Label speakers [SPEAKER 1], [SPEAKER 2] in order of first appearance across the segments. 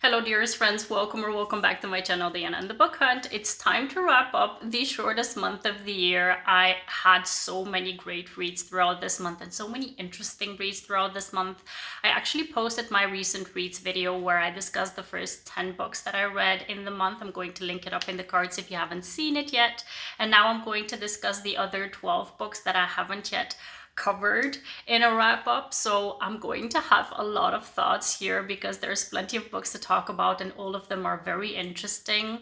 [SPEAKER 1] Hello dearest friends, welcome back to my channel, Diana and the Book Hunt. It's time to wrap up the shortest month of the year. I had so many great reads throughout this month and so many interesting reads throughout this month. I actually posted my recent reads video where I discussed the first 10 books that I read in the month. I'm going to link it up in the cards if you haven't seen it yet. And now I'm going to discuss the other 12 books that I haven't yet covered in a wrap up. So I'm going to have a lot of thoughts here because there's plenty of books to talk about and all of them are very interesting.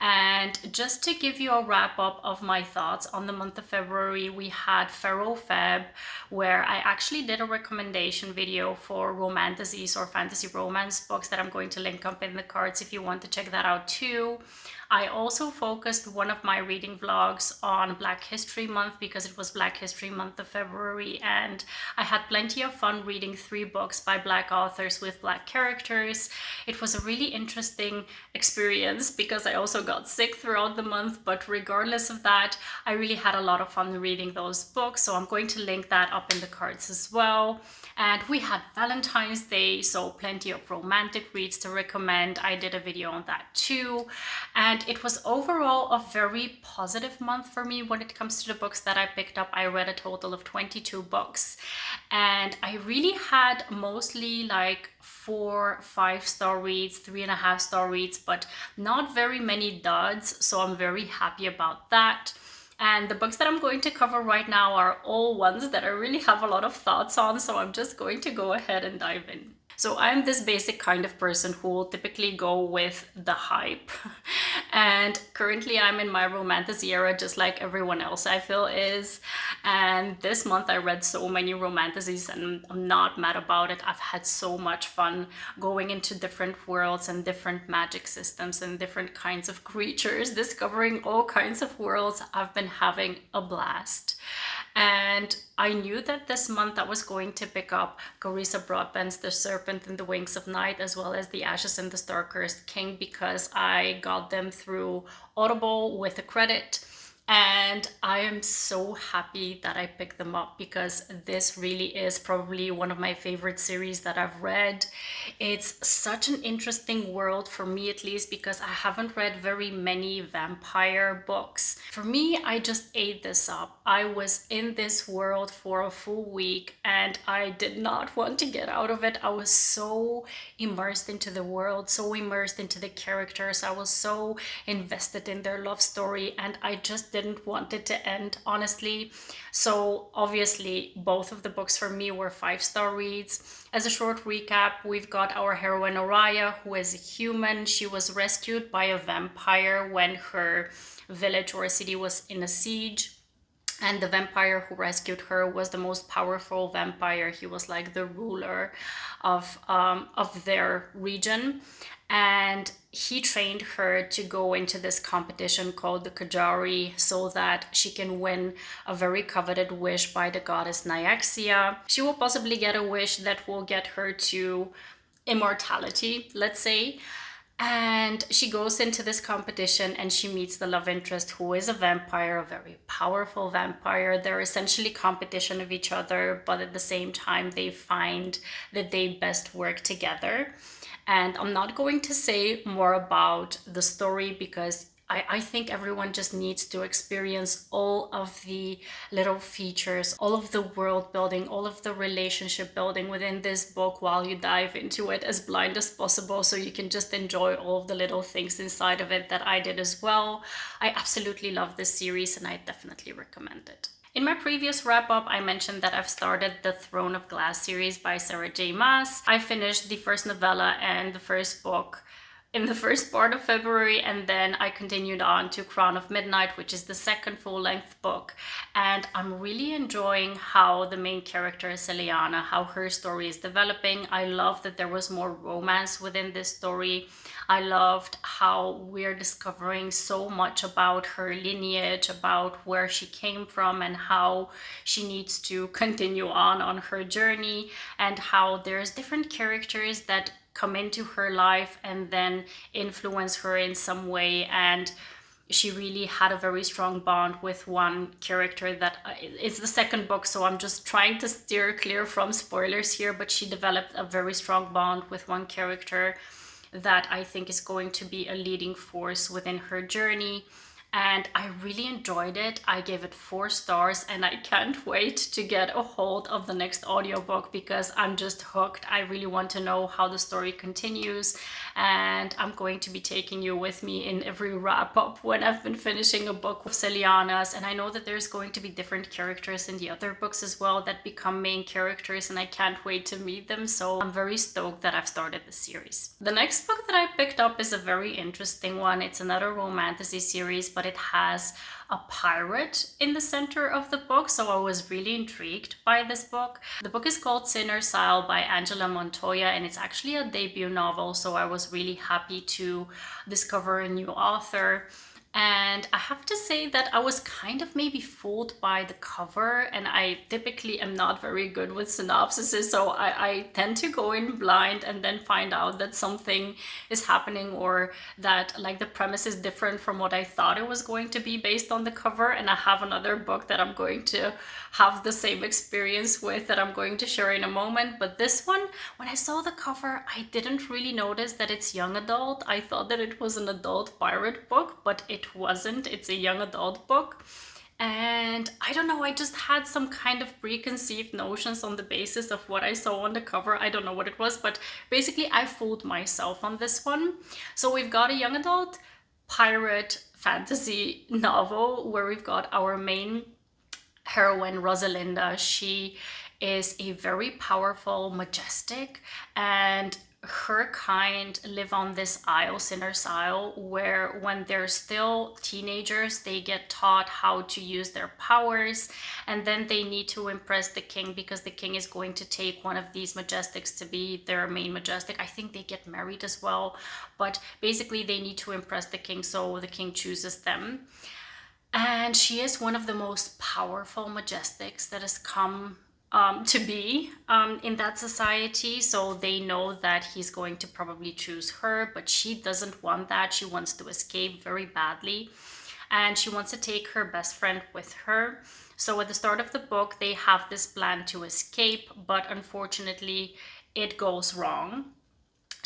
[SPEAKER 1] And just to give you a wrap up of my thoughts on the month of February, we had Feb, where I actually did a recommendation video for romantasies or fantasy romance books that I'm going to link up in the cards if you want to check that out too. I also focused one of my reading vlogs on Black History Month because it was Black History Month of February, and I had plenty of fun reading 3 books by Black authors with Black characters. It was a really interesting experience because I also got sick throughout the month, but regardless of that, I really had a lot of fun reading those books, so I'm going to link that up in the cards as well. And we had Valentine's Day, so plenty of romantic reads to recommend. I did a video on that too. And it was overall a very positive month for me when it comes to the books that I picked up. I read a total of 22 books. And I really had mostly like 4 5-star reads, 3.5-star reads, but not very many duds. So I'm very happy about that. And the books that I'm going to cover right now are all ones that I really have a lot of thoughts on, so I'm just going to go ahead and dive in. So I'm this basic kind of person who will typically go with the hype. And currently I'm in my romantasy era just like everyone else I feel is. And this month I read so many romantasies and I'm not mad about it. I've had so much fun going into different worlds and different magic systems and different kinds of creatures, discovering all kinds of worlds. I've been having a blast. And I knew that this month I was going to pick up Carissa Broadbent's The Serpent and the Wings of Night, as well as The Ashes and the Star-Cursed King, because I got them through Audible with a credit. And I am so happy that I picked them up because this really is probably one of my favorite series that I've read. It's such an interesting world for me, at least, because I haven't read very many vampire books. For me, I just ate this up. I was in this world for a full week and I did not want to get out of it. I was so immersed into the world, so immersed into the characters. I was so invested in their love story and I just didn't want it to end, honestly. So obviously both of the books for me were 5-star reads. As a short recap, we've got our heroine Oriah, who is a human. She was rescued by a vampire when her village or city was in a siege. And the vampire who rescued her was the most powerful vampire. He was like the ruler of their region. And he trained her to go into this competition called the Kajari so that she can win a very coveted wish by the goddess Nyaxia. She will possibly get a wish that will get her to immortality, let's say. And she goes into this competition and she meets the love interest, who is a vampire, a very powerful vampire. They're essentially competition of each other, but at the same time they find that they best work together. And I'm not going to say more about the story because I think everyone just needs to experience all of the little features, all of the world building, all of the relationship building within this book while you dive into it as blind as possible, so you can just enjoy all of the little things inside of it that I did as well. I absolutely love this series and I definitely recommend it. In my previous wrap-up, I mentioned that I've started the Throne of Glass series by Sarah J. Maas. I finished the first novella and the first book in the first part of February, and then I continued on to Crown of Midnight, which is the second full-length book. And I'm really enjoying how the main character, Celiana, how her story is developing. I love that there was more romance within this story. I loved how we're discovering so much about her lineage, about where she came from and how she needs to continue on her journey, and how there's different characters that come into her life and then influence her in some way. And she really had a very strong bond with one character that it's the second book, so I'm just trying to steer clear from spoilers here, but she developed a very strong bond with one character that I think is going to be a leading force within her journey. And I really enjoyed it. I gave it 4 stars, and I can't wait to get a hold of the next audiobook because I'm just hooked. I really want to know how the story continues, and I'm going to be taking you with me in every wrap up when I've been finishing a book with Celiana's. And I know that there's going to be different characters in the other books as well that become main characters, and I can't wait to meet them. So I'm very stoked that I've started the series. The next book that I picked up is a very interesting one. It's another Romantasy series, but it has a pirate in the center of the book, so I was really intrigued by this book. The book is called Sinner's Isle by Angela Montoya, and it's actually a debut novel, so I was really happy to discover a new author. And I have to say that I was kind of maybe fooled by the cover, and I typically am not very good with synopsises, so I tend to go in blind and then find out that something is happening, or that like the premise is different from what I thought it was going to be based on the cover. And I have another book that I'm going to have the same experience with that I'm going to share in a moment. But this one, when I saw the cover, I didn't really notice that it's young adult. I thought that it was an adult pirate book, but it wasn't. It's a young adult book. And I don't know, I just had some kind of preconceived notions on the basis of what I saw on the cover. I don't know what it was, but basically I fooled myself on this one. So we've got a young adult pirate fantasy novel where we've got our main heroine, Rosalinda. She is a very powerful, majestic, and her kind live on this isle, Sinner's Isle, where when they're still teenagers, they get taught how to use their powers, and then they need to impress the king because the king is going to take one of these majestics to be their main majestic. I think they get married as well, but basically they need to impress the king, so the king chooses them. And she is one of the most powerful majestics that has come to be in that society. So they know that he's going to probably choose her, but she doesn't want that. She wants to escape very badly, and she wants to take her best friend with her. So at the start of the book, they have this plan to escape, but unfortunately it goes wrong.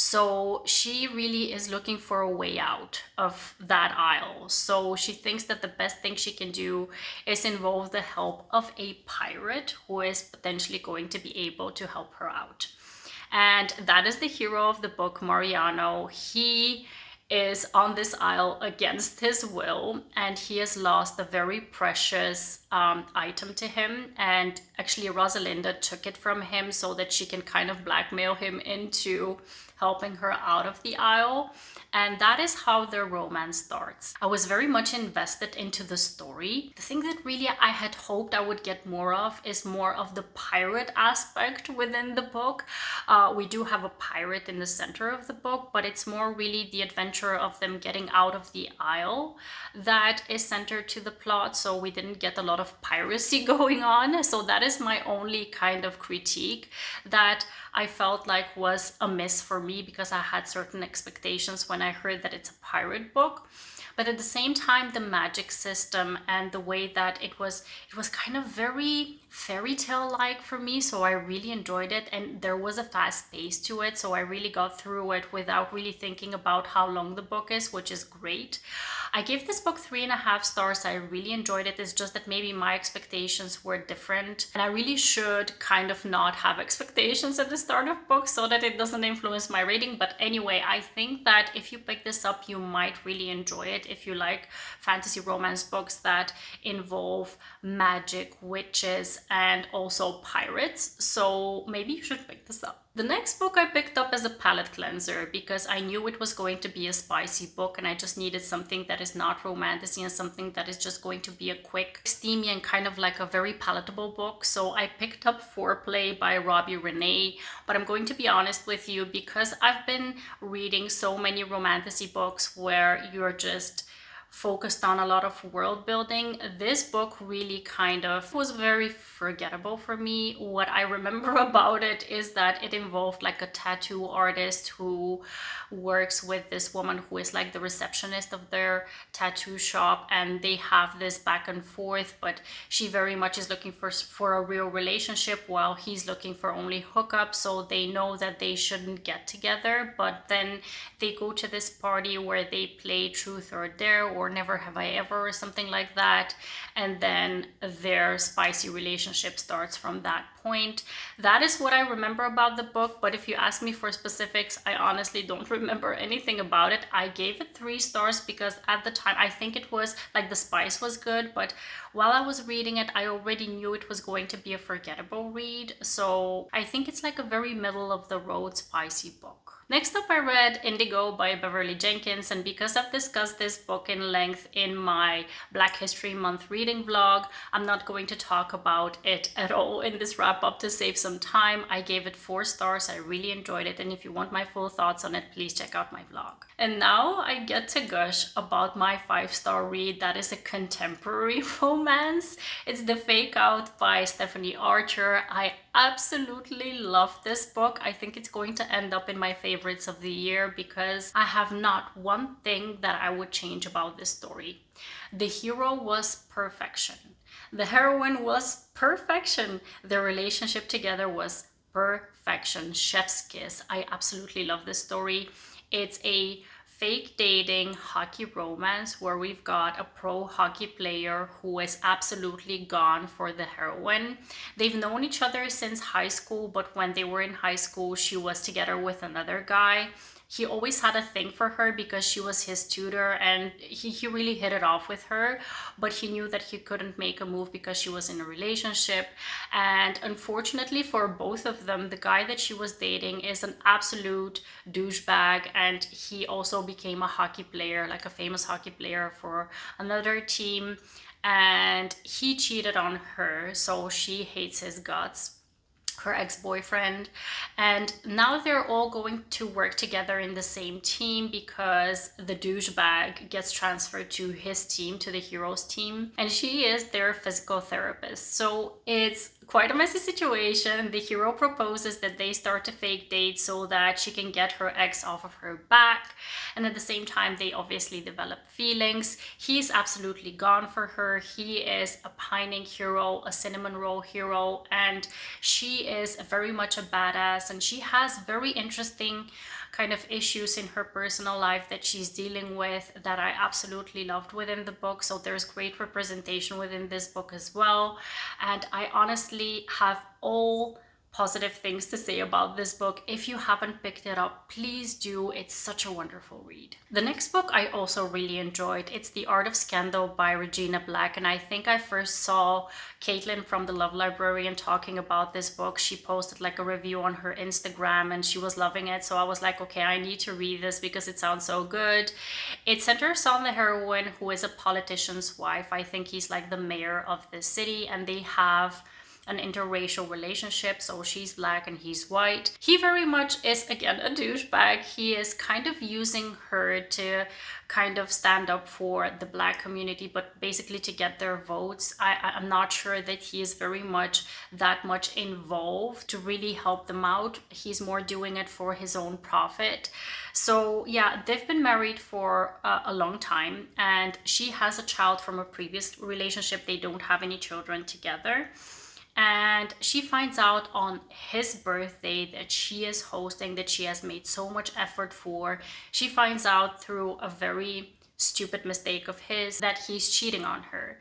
[SPEAKER 1] So she really is looking for a way out of that isle. So she thinks that the best thing she can do is involve the help of a pirate who is potentially going to be able to help her out. And that is the hero of the book, Mariano. He is on this isle against his will, and he has lost a very precious item to him. And actually Rosalinda took it from him so that she can kind of blackmail him into helping her out of the isle. And that is how their romance starts. I was very much invested into the story. The thing that really I had hoped I would get more of is more of the pirate aspect within the book. We do have a pirate in the center of the book, but it's more really the adventure of them getting out of the isle that is centered to the plot. So we didn't get a lot of piracy going on. So that is my only kind of critique that I felt like was a miss for me, because I had certain expectations when I heard that it's a pirate book. But at the same time, the magic system and the way that it was kind of very fairy tale like for me. So I really enjoyed it, and there was a fast pace to it. So I really got through it without really thinking about how long the book is, which is great. I gave this book 3.5 stars. I really enjoyed it. It's just that maybe my expectations were different, and I really should kind of not have expectations at the start of books so that it doesn't influence my rating. But anyway, I think that if you pick this up, you might really enjoy it if you like fantasy romance books that involve magic, witches, and also pirates. So maybe you should pick this up. The next book I picked up as a palate cleanser because I knew it was going to be a spicy book, and I just needed something that is not romantasy and something that is just going to be a quick, steamy, and kind of like a very palatable book. So I picked up Foreplay by Robbi Renee. But I'm going to be honest with you, because I've been reading so many romantasy books where you're just focused on a lot of world building. This book really kind of was very forgettable for me. What I remember about it is that it involved like a tattoo artist who works with this woman who is like the receptionist of their tattoo shop, and they have this back and forth, but she very much is looking for a real relationship while he's looking for only hookup. So they know that they shouldn't get together, but then they go to this party where they play truth or dare or never have I ever or something like that, and then their spicy relationship starts from that point. That is what I remember about the book, but if you ask me for specifics, I honestly don't remember anything about it. I gave it 3 stars because at the time I think it was like the spice was good, but while I was reading it, I already knew it was going to be a forgettable read. So I think it's like a very middle of the road spicy book. Next up, I read Indigo by Beverly Jenkins, and because I've discussed this book in length in my Black History Month reading vlog, I'm not going to talk about it at all in this wrap up to save some time. I gave it 4 stars. I really enjoyed it, and if you want my full thoughts on it, please check out my vlog. And now I get to gush about my 5-star read that is a contemporary romance. It's The Fake Out by Stephanie Archer. I absolutely love this book. I think it's going to end up in my favorites of the year because I have not one thing that I would change about this story. The hero was perfection. The heroine was perfection. Their relationship together was perfection. Chef's kiss. I absolutely love this story. It's a fake dating hockey romance where we've got a pro hockey player who is absolutely gone for the heroine. They've known each other since high school, but when they were in high school, she was together with another guy. He always had a thing for her because she was his tutor, and he really hit it off with her, but he knew that he couldn't make a move because she was in a relationship. And unfortunately for both of them, the guy that she was dating is an absolute douchebag, and he also became a hockey player, like a famous hockey player for another team, and he cheated on her, so she hates his guts, her ex-boyfriend. And now they're all going to work together in the same team because the douchebag gets transferred to his team, to the hero's team, and she is their physical therapist. So it's quite a messy situation. The hero proposes that they start a fake date so that she can get her ex off of her back, and at the same time they obviously develop feelings. He's absolutely gone for her. He is a pining hero, a cinnamon roll hero, and she is very much a badass, and she has very interesting kind of issues in her personal life that she's dealing with that I absolutely loved within the book. So there's great representation within this book as well, and I honestly have all positive things to say about this book. If you haven't picked it up, please do. It's such a wonderful read. The next book I also really enjoyed. It's The Art of Scandal by Regina Black, and I think I first saw Caitlin from The Love Librarian talking about this book. She posted like a review on her Instagram and she was loving it, so I was like, okay, I need to read this because it sounds so good. It centers on the heroine who is a politician's wife. I think he's like the mayor of the city, and they have an interracial relationship. So she's black and he's white. He very much is, again, a douchebag. He is kind of using her to kind of stand up for the black community, but basically to get their votes. I'm not sure that he is very much that much involved to really help them out. He's more doing it for his own profit. So yeah, they've been married for a long time, and she has a child from a previous relationship. They don't have any children together. And she finds out on his birthday that she is hosting, that she has made so much effort for. She finds out through a very stupid mistake of his that he's cheating on her.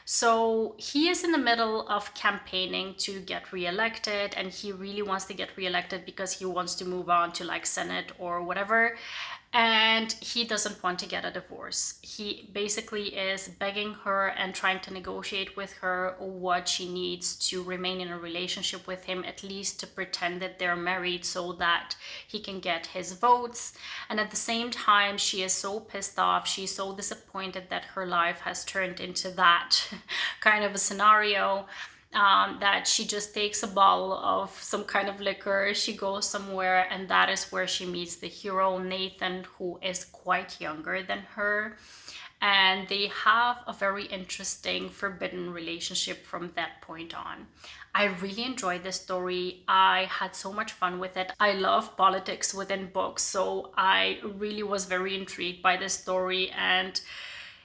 [SPEAKER 1] So he is in the middle of campaigning to get reelected, and he really wants to get reelected because he wants to move on to like Senate or whatever. And he doesn't want to get a divorce. He basically is begging her and trying to negotiate with her what she needs to remain in a relationship with him, at least to pretend that they're married so that he can get his votes. And at the same time, she is so pissed off. She's so disappointed that her life has turned into that kind of a scenario, that she just takes a bottle of some kind of liquor, she goes somewhere, and that is where she meets the hero Nathan, who is quite younger than her. and they have a very interesting forbidden relationship from that point on. I really enjoyed this story. I had so much fun with it. I love politics within books, so I really was very intrigued by this story, and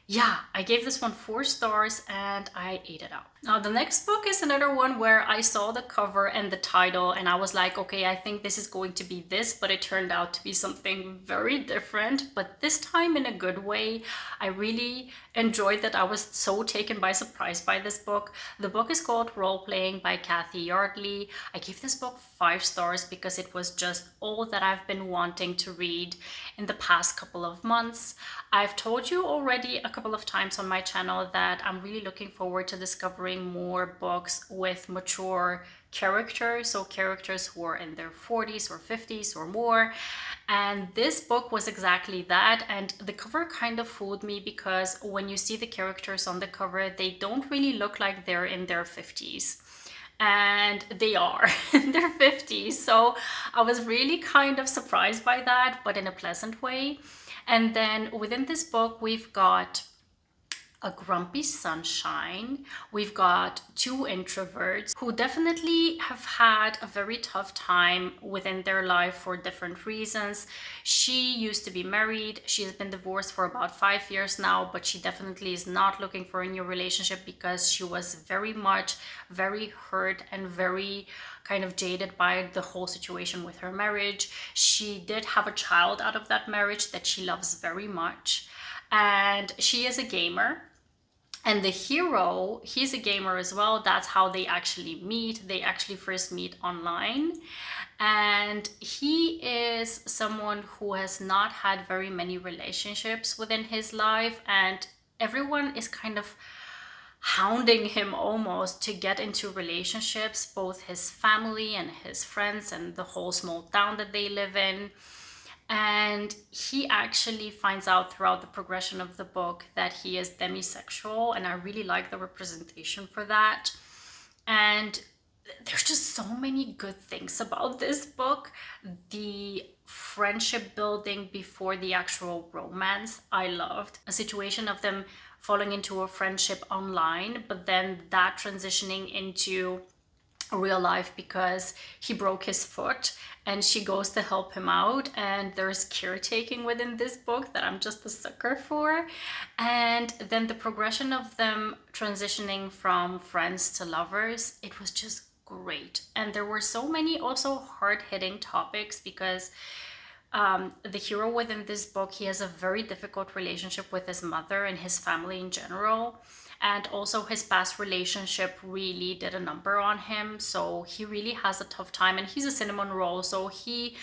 [SPEAKER 1] yeah, I gave this one 4 stars and I ate it up. Now, the next book is another one where I saw the cover and the title and I was like, okay, I think this is going to be this, but it turned out to be something very different, but this time in a good way. I really enjoyed that. I was so taken by surprise by this book. The book is called Role Playing by Cathy, Yardley. I gave this book 5 stars because it was just all that I've been wanting to read in the past couple of months. I've told you already a couple of times on my channel that I'm really looking forward to discovering more books with mature characters, so characters who are in their 40s or 50s or more. And this book was exactly that, and the cover kind of fooled me because when you see the characters on the cover, they don't really look like they're in their 50s. And they are in their 50s. So I was really kind of surprised by that, but in a pleasant way. And then within this book, we've got a grumpy sunshine. We've got 2 introverts who definitely have had a very tough time within their life for different reasons. She used to be married. She's been divorced for about 5 years now, but she definitely is not looking for a new relationship because she was very hurt and very kind of jaded by the whole situation with her marriage. She did have a child out of that marriage that she loves very much. And she is a gamer. And the hero, he's a gamer as well. That's how they actually meet. They actually first meet online. And he is someone who has not had very many relationships within his life. And everyone is kind of hounding him almost to get into relationships, both his family and his friends and the whole small town that they live in. And he actually finds out throughout the progression of the book that he is demisexual, and I really like the representation for that. And there's just so many good things about this book. The friendship building before the actual romance, I loved. A situation of them falling into a friendship online, but then that transitioning into real life because he broke his foot and she goes to help him out, and there's caretaking within this book that I'm just a sucker for. And then the progression of them transitioning from friends to lovers, it was just great. And there were so many also hard-hitting topics because the hero within this book, he has a very difficult relationship with his mother and his family in general. And also his past relationship really did a number on him. So he really has a tough time, and he's a cinnamon roll. So he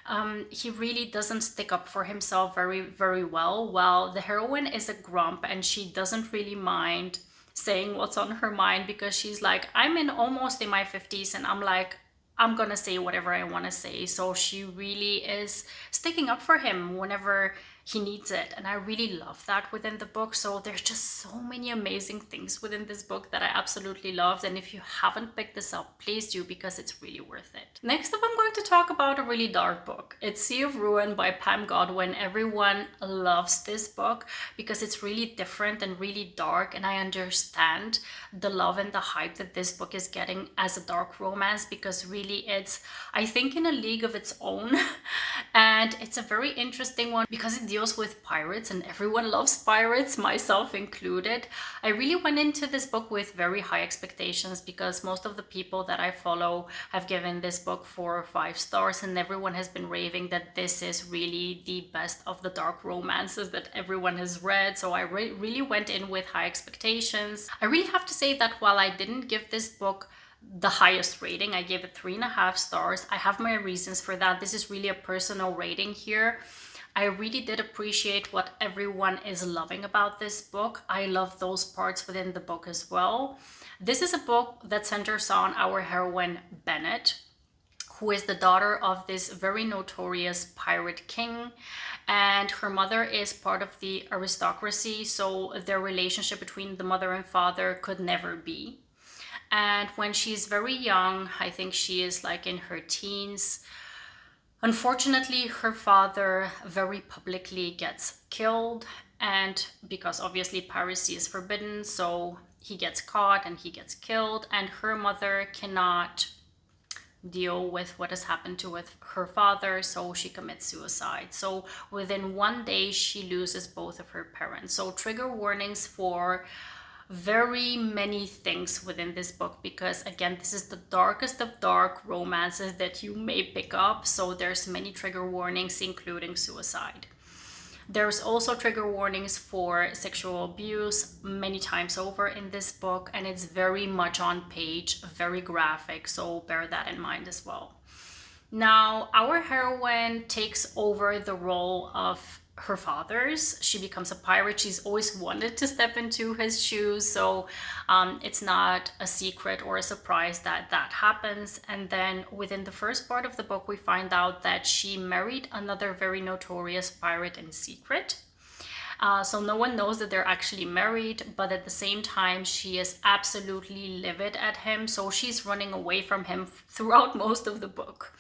[SPEAKER 1] really doesn't stick up for himself very well. Well, the heroine is a grump and she doesn't really mind saying what's on her mind because she's like, I'm almost in my 50s and I'm like, I'm gonna say whatever I want to say. So she really is sticking up for him whenever he needs it, and I really love that within the book. So there's just so many amazing things within this book that I absolutely loved, and if you haven't picked this up, please do, because it's really worth it. Next up, I'm going to talk about a really dark book. It's Sea of Ruin by Pam Godwin. Everyone loves this book because it's really different and really dark, and I understand the love and the hype that this book is getting as a dark romance, because really it's, I think, in a league of its own. And it's a very interesting one because it deals with pirates, and everyone loves pirates, myself included. I really went into this book with very high expectations because most of the people that I follow have given this book 4 or 5 stars, and everyone has been raving that this is really the best of the dark romances that everyone has read. So I really went in with high expectations. I really have to say that while I didn't give this book the highest rating, I gave it 3.5 stars. I have my reasons for that. This is really a personal rating here. I really did appreciate what everyone is loving about this book. I love those parts within the book as well. This is a book that centers on our heroine Bennett, who is the daughter of this very notorious pirate king, and her mother is part of the aristocracy, so their relationship between the mother and father could never be. And when she's very young, I think she is like in her teens, Unfortunately, her father very publicly gets killed, and because obviously piracy is forbidden, so he gets caught and he gets killed, and her mother cannot deal with what has happened to with her father, so she commits suicide. So within one day she loses both of her parents. So trigger warnings for very many things within this book, because again, this is the darkest of dark romances that you may pick up, so there's many trigger warnings including suicide. There's also trigger warnings for sexual abuse many times over in this book, and it's very much on page, very graphic, so bear that in mind as well. Now, our heroine takes over the role of her father's. She becomes a pirate. She's always wanted to step into his shoes, so it's not a secret or a surprise that that happens. And then within the first part of the book, we find out that she married another very notorious pirate in secret. So no one knows that they're actually married, but at the same time, she is absolutely livid at him. So she's running away from him throughout most of the book.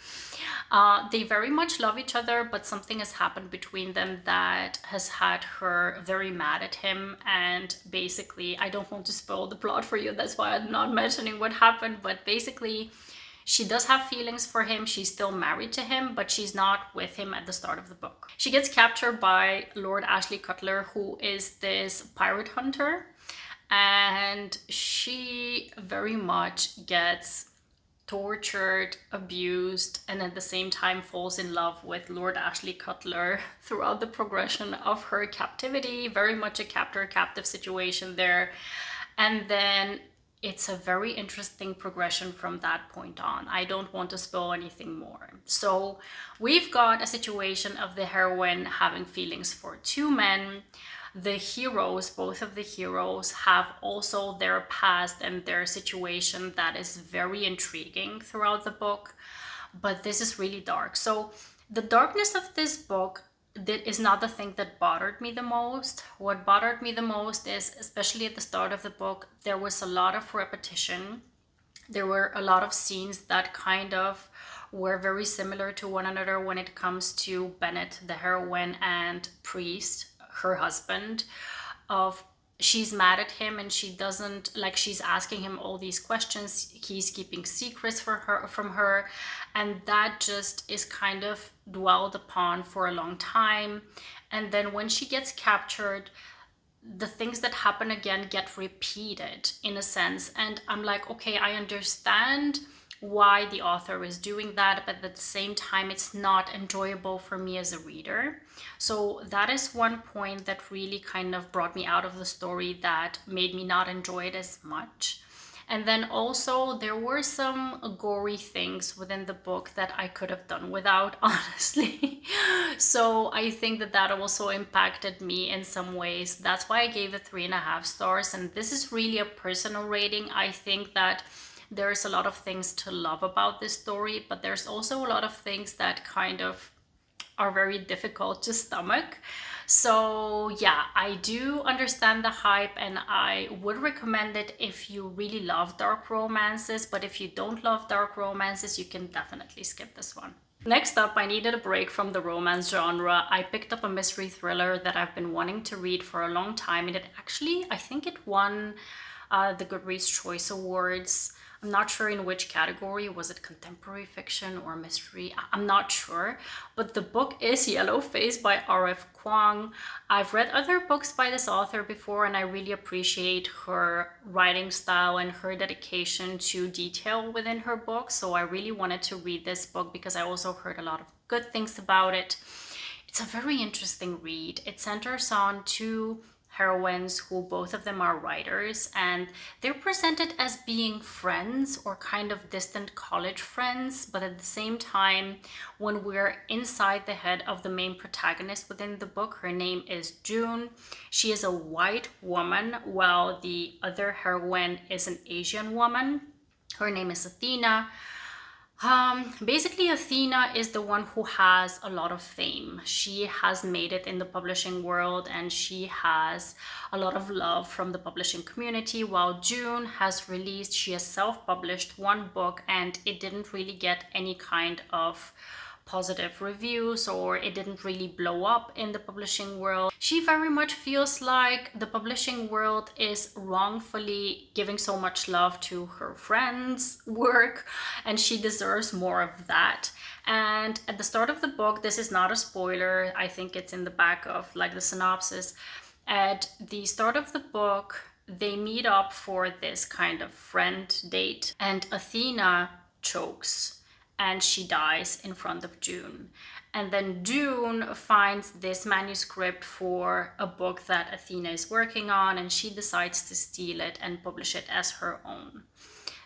[SPEAKER 1] They very much love each other, but something has happened between them that has had her very mad at him. And basically, I don't want to spoil the plot for you. That's why I'm not mentioning what happened. But basically, she does have feelings for him. She's still married to him, but she's not with him at the start of the book. She gets captured by Lord Ashley Cutler, who is this pirate hunter. And she very much gets tortured, abused, and at the same time falls in love with Lord Ashley Cutler throughout the progression of her captivity. Very much a captor-captive situation there. And then it's a very interesting progression from that point on. I don't want to spoil anything more. So we've got a situation of the heroine having feelings for two men. The heroes, both of the heroes, have also their past and their situation that is very intriguing throughout the book. But this is really dark. So the darkness of this book is not the thing that bothered me the most. What bothered me the most is, especially at the start of the book, there was a lot of repetition. There were a lot of scenes that kind of were very similar to one another when it comes to Bennett, the heroine, and Priest, her husband. Of she's mad at him and she doesn't like, she's asking him all these questions, he's keeping secrets from her, and that just is kind of dwelled upon for a long time. And then when she gets captured, the things that happen again get repeated in a sense, and I'm like, okay, I understand why the author is doing that, but at the same time it's not enjoyable for me as a reader. So that is one point that really kind of brought me out of the story, that made me not enjoy it as much. And then also there were some gory things within the book that I could have done without, honestly. So I think that that also impacted me in some ways. That's why I gave it 3.5 stars. And this is really a personal rating. I think that there's a lot of things to love about this story, but there's also a lot of things that kind of are very difficult to stomach. So yeah, I do understand the hype and I would recommend it if you really love dark romances, but if you don't love dark romances, you can definitely skip this one. Next up, I needed a break from the romance genre. I picked up a mystery thriller that I've been wanting to read for a long time, and it actually, I think it won the Goodreads Choice Awards. I'm not sure in which category. Was it contemporary fiction or mystery? I'm not sure. But the book is Yellowface by R.F. Kuang. I've read other books by this author before, and I really appreciate her writing style and her dedication to detail within her books. So I really wanted to read this book because I also heard a lot of good things about it. It's a very interesting read. It centers on two heroines who both of them are writers, and they're presented as being friends or kind of distant college friends, but at the same time, when we're inside the head of the main protagonist within the book, her name is June. She is a white woman while the other heroine is an Asian woman. Her name is Athena. Basically, Athena is the one who has a lot of fame. She has made it in the publishing world and she has a lot of love from the publishing community, while June she has self-published one book and it didn't really get any kind of positive reviews, or it didn't really blow up in the publishing world. She very much feels like the publishing world is wrongfully giving so much love to her friends' work, and she deserves more of that. And at the start of the book, this is not a spoiler, I think it's in the back of like the synopsis. At the start of the book, they meet up for this kind of friend date, and Athena chokes and she dies in front of June. And then June finds this manuscript for a book that Athena is working on, and she decides to steal it and publish it as her own.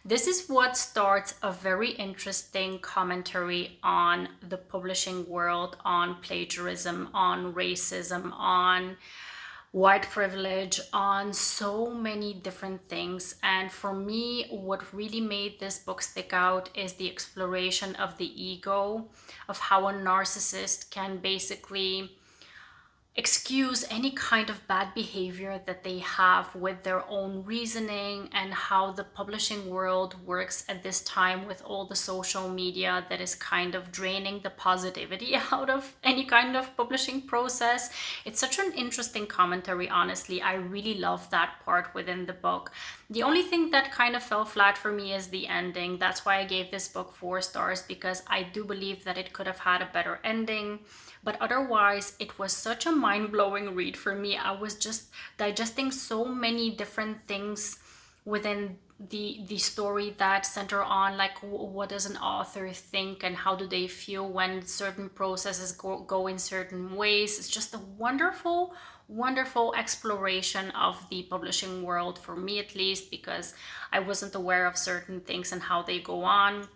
[SPEAKER 1] This is what starts a very interesting commentary on the publishing world, on plagiarism, on racism, on white privilege, on so many different things. And for me, what really made this book stick out is the exploration of the ego, of how a narcissist can basically excuse any kind of bad behavior that they have with their own reasoning, and how the publishing world works at this time with all the social media that is kind of draining the positivity out of any kind of publishing process. It's such an interesting commentary, honestly. I really love that part within the book. The only thing that kind of fell flat for me is the ending. That's why I gave this book 4 stars, because I do believe that it could have had a better ending. But otherwise, it was such a mind-blowing read for me. I was just digesting so many different things within the story that center on like what does an author think and how do they feel when certain processes go in certain ways. It's just a wonderful exploration of the publishing world, for me at least, because I wasn't aware of certain things and how they go on.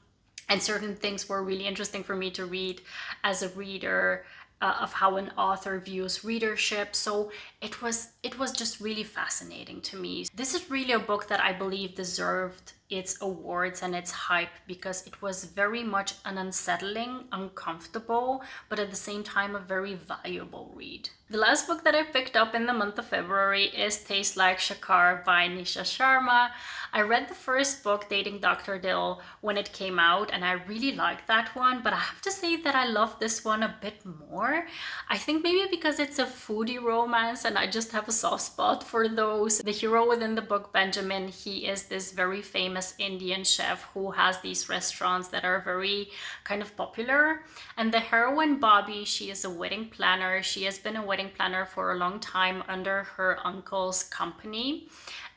[SPEAKER 1] And certain things were really interesting for me to read as a reader, of how an author views readership. So it was just really fascinating to me. This is really a book that I believe deserved its awards and its hype, because it was very much an unsettling, uncomfortable, but at the same time a very valuable read. The last book that I picked up in the month of February is Tastes Like Shakkar by Nisha Sharma. I read the first book, Dating Dr. Dill, when it came out, and I really liked that one, but I have to say that I love this one a bit more. I think maybe because it's a foodie romance and I just have a soft spot for those. The hero within the book, Benjamin, he is this very famous Indian chef who has these restaurants that are very kind of popular. And the heroine, Bobby, she is a wedding planner. She has been a wedding planner for a long time under her uncle's company.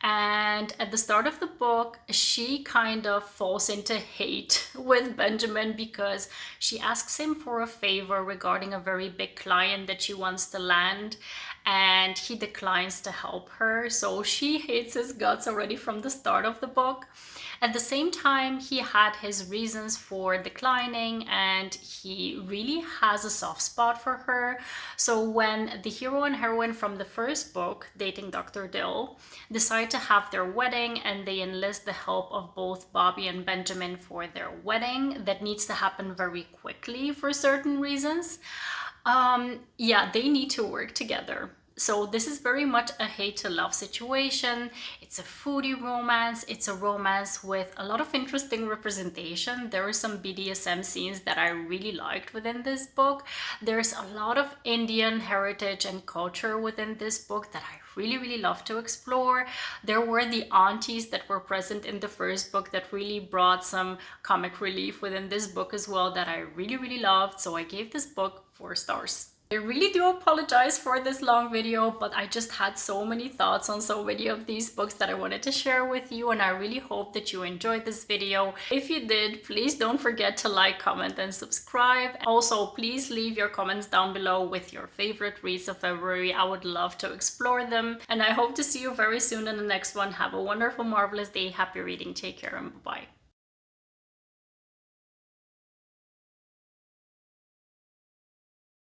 [SPEAKER 1] And at the start of the book, she kind of falls into hate with Benjamin because she asks him for a favor regarding a very big client that she wants to land, and he declines to help her. So she hates his guts already from the start of the book. At the same time, he had his reasons for declining, and he really has a soft spot for her. So when the hero and heroine from the first book, Dating Dr. Dill, decide to have their wedding, and they enlist the help of both Bobby and Benjamin for their wedding that needs to happen very quickly for certain reasons, yeah, they need to work together. So this is very much a hate to love situation. It's a foodie romance. It's a romance with a lot of interesting representation. There are some BDSM scenes that I really liked within this book. There's a lot of Indian heritage and culture within this book that I really love to explore. There were the aunties that were present in the first book that really brought some comic relief within this book as well that I really loved. So I gave this book 4 stars. I really do apologize for this long video, but I just had so many thoughts on so many of these books that I wanted to share with you, and I really hope that you enjoyed this video. If you did, please don't forget to like, comment, and subscribe. Also, please leave your comments down below with your favorite reads of February. I would love to explore them, and I hope to see you very soon in the next one. Have a wonderful, marvelous day. Happy reading. Take care, and bye-bye.